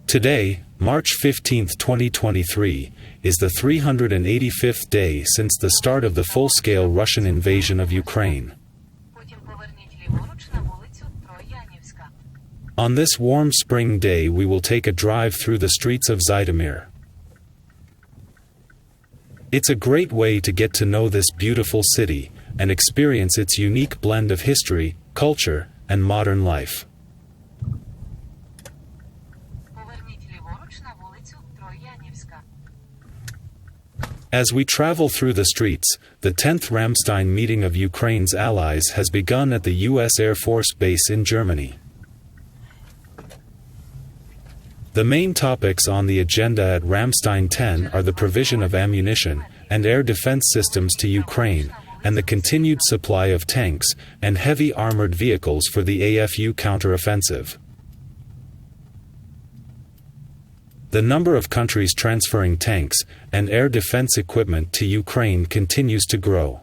Today, March 15, 2023, is the 385th day since the start of the full-scale Russian invasion of Ukraine. On this warm spring day we will take a drive through the streets of Zhytomyr. It's a great way to get to know this beautiful city and experience its unique blend of history, culture, and modern life. As we travel through the streets, the 10th Ramstein meeting of Ukraine's allies has begun at the U.S. Air Force Base in Germany. The main topics on the agenda at Ramstein 10 are the provision of ammunition and air defense systems to Ukraine, and the continued supply of tanks and heavy armored vehicles for the AFU counteroffensive. The number of countries transferring tanks and air defense equipment to Ukraine continues to grow.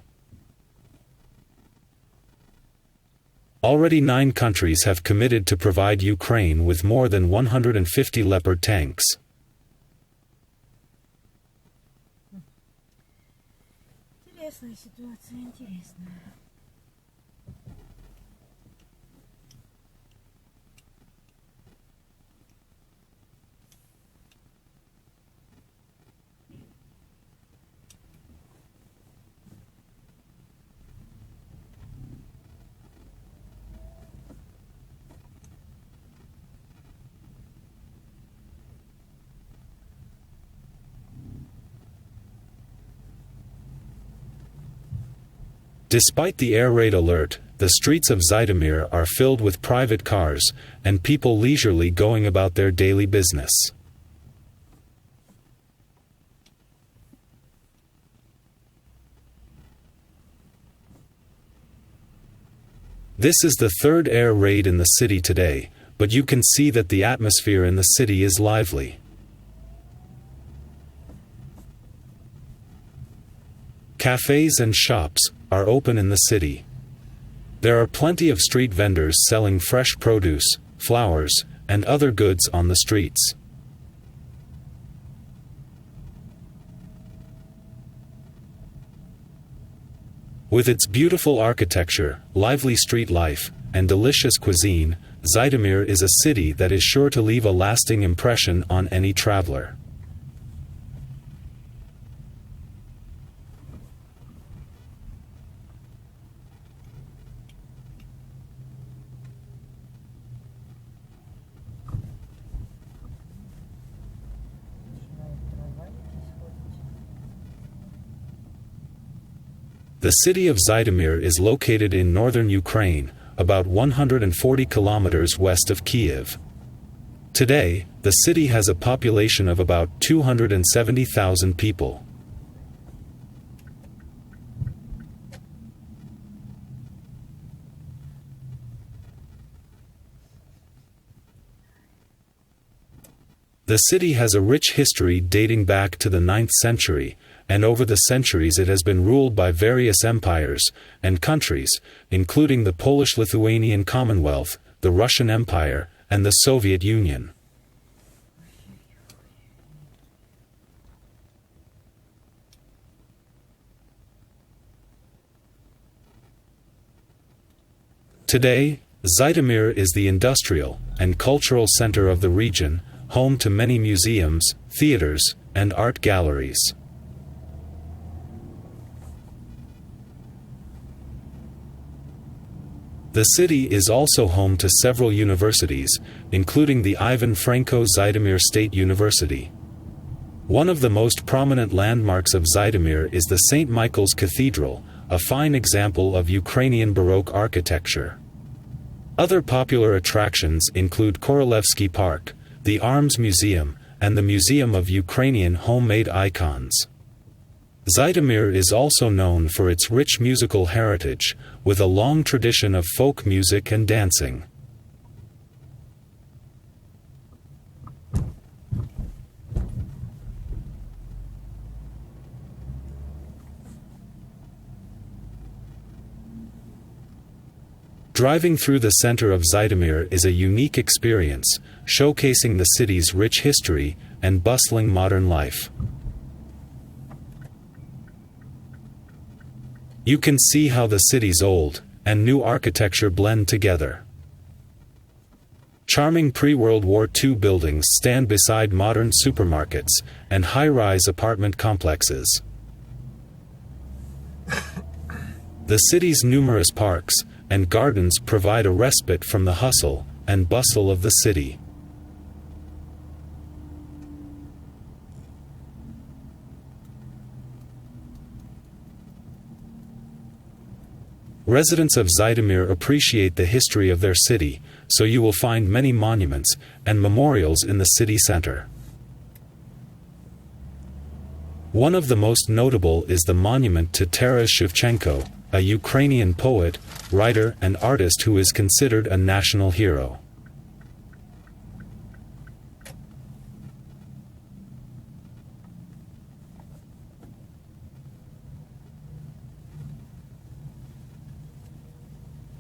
Already 9 countries have committed to provide Ukraine with more than 150 Leopard tanks. Despite the air raid alert, the streets of Zhytomyr are filled with private cars and people leisurely going about their daily business. This is the 3rd air raid in the city today, but you can see that the atmosphere in the city is lively. Cafes and shops are open in the city. There are plenty of street vendors selling fresh produce, flowers, and other goods on the streets. With its beautiful architecture, lively street life, and delicious cuisine, Zhytomyr is a city that is sure to leave a lasting impression on any traveler. The city of Zhytomyr is located in northern Ukraine, about 140 kilometers west of Kyiv. Today, the city has a population of about 270,000 people. The city has a rich history dating back to the 9th century, and over the centuries it has been ruled by various empires and countries, including the Polish-Lithuanian Commonwealth, the Russian Empire, and the Soviet Union. Today, Zhytomyr is the industrial and cultural center of the region, home to many museums, theaters, and art galleries. The city is also home to several universities, including the Ivan Franko Zhytomyr State University. One of the most prominent landmarks of Zhytomyr is the St. Michael's Cathedral, a fine example of Ukrainian Baroque architecture. Other popular attractions include Korolevsky Park, the Arms Museum, and the Museum of Ukrainian Homemade Icons. Zhytomyr is also known for its rich musical heritage, with a long tradition of folk music and dancing. Driving through the center of Zhytomyr is a unique experience, showcasing the city's rich history and bustling modern life. You can see how the city's old and new architecture blend together. Charming pre-World War II buildings stand beside modern supermarkets and high-rise apartment complexes. The city's numerous parks and gardens provide a respite from the hustle and bustle of the city. Residents of Zhytomyr appreciate the history of their city, so you will find many monuments and memorials in the city center. One of the most notable is the monument to Taras Shevchenko, a Ukrainian poet, writer and artist who is considered a national hero.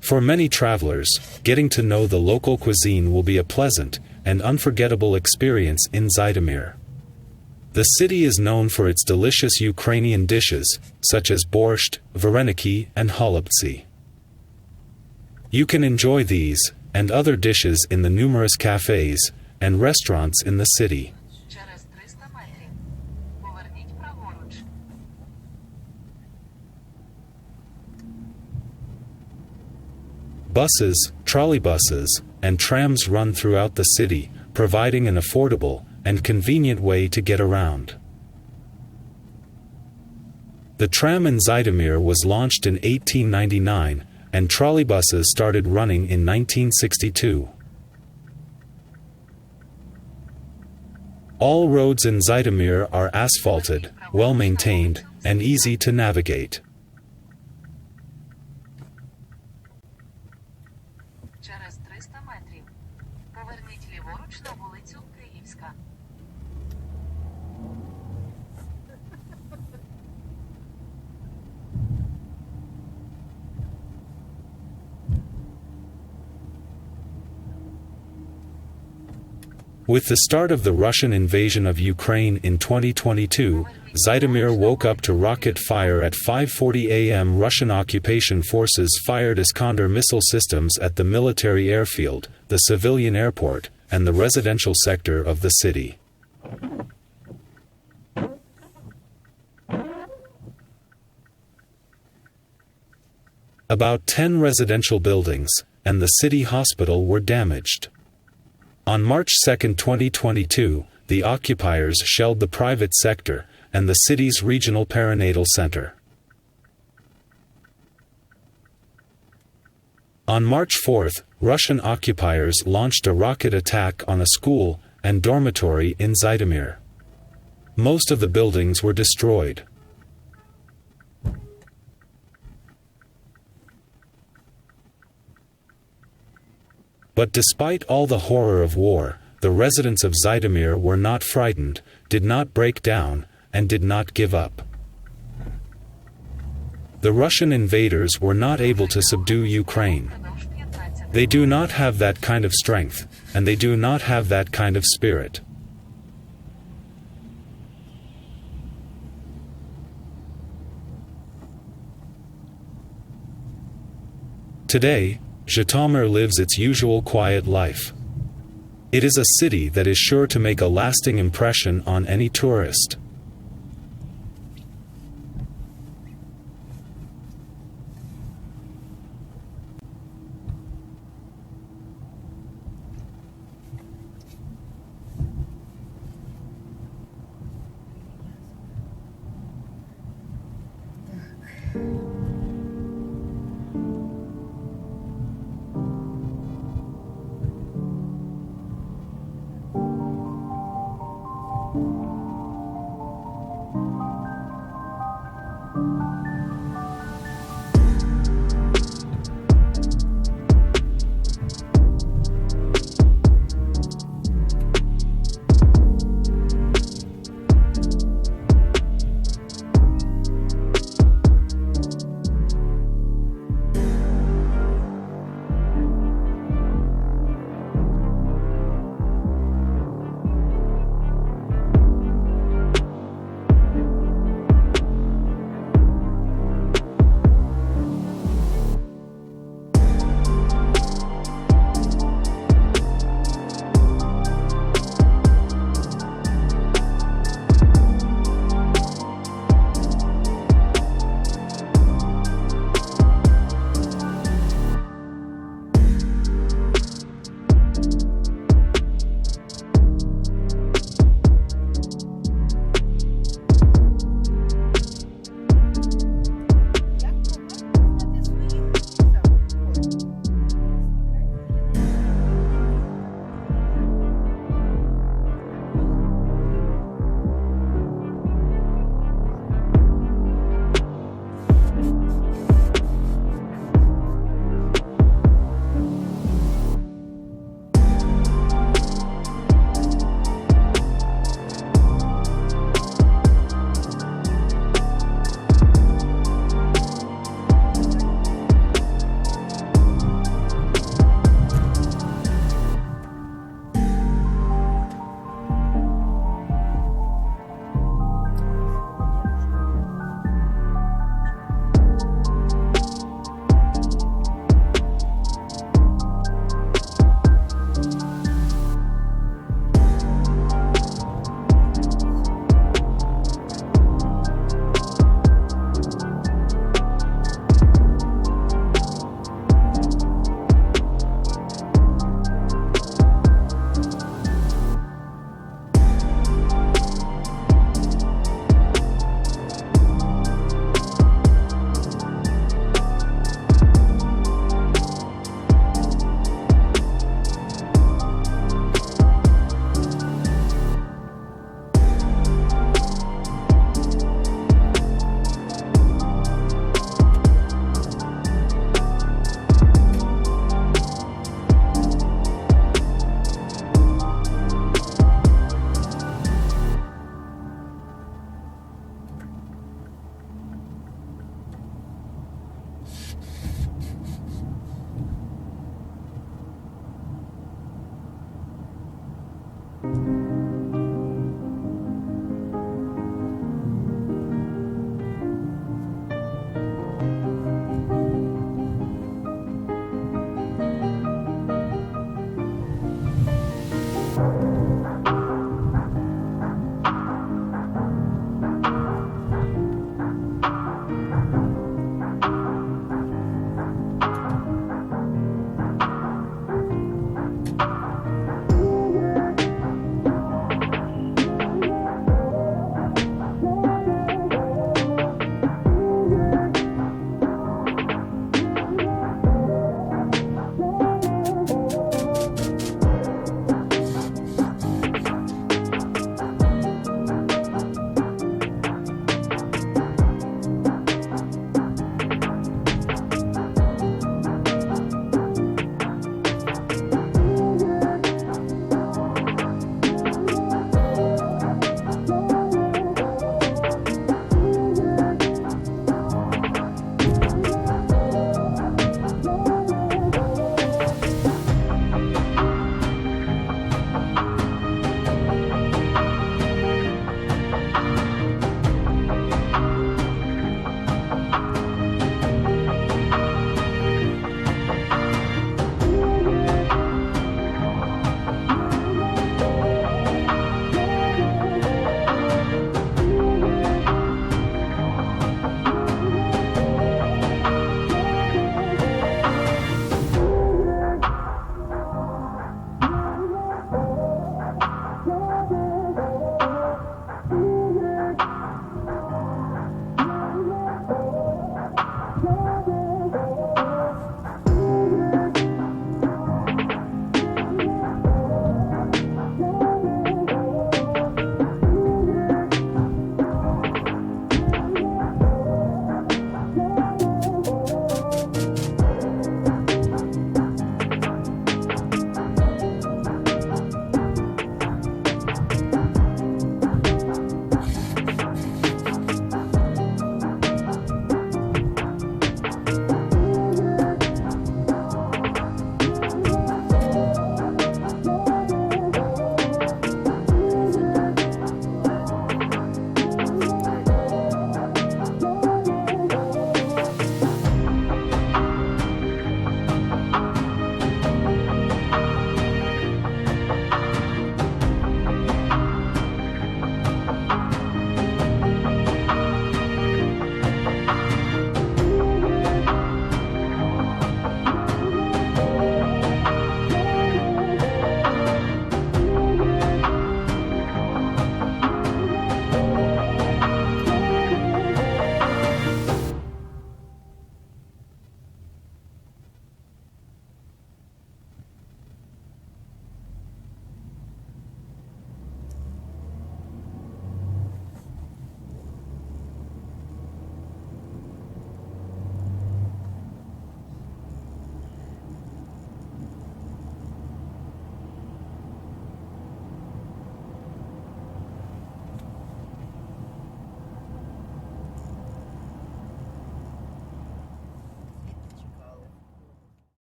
For many travelers, getting to know the local cuisine will be a pleasant and unforgettable experience in Zhytomyr. The city is known for its delicious Ukrainian dishes, such as borscht, vareniki, and holubtsi. You can enjoy these and other dishes in the numerous cafes and restaurants in the city. Buses, trolleybuses, and trams run throughout the city, providing an affordable and convenient way to get around. The tram in Zhytomyr was launched in 1899, and trolleybuses started running in 1962. All roads in Zhytomyr are asphalted, well-maintained, and easy to navigate. Через 300 метрів поверніть ліворуч на вулицю Київська. With the start of the Russian invasion of Ukraine in 2022, Zhytomyr woke up to rocket fire at 5:40 a.m. Russian occupation forces fired Iskander missile systems at the military airfield, the civilian airport, and the residential sector of the city. About 10 residential buildings and the city hospital were damaged. On March 2, 2022, the occupiers shelled the private sector and the city's regional perinatal center. On March 4, Russian occupiers launched a rocket attack on a school and dormitory in Zhytomyr. Most of the buildings were destroyed. But despite all the horror of war, the residents of Zhytomyr were not frightened, did not break down, and did not give up. The Russian invaders were not able to subdue Ukraine. They do not have that kind of strength, and they do not have that kind of spirit. Today, Zhytomyr lives its usual quiet life. It is a city that is sure to make a lasting impression on any tourist.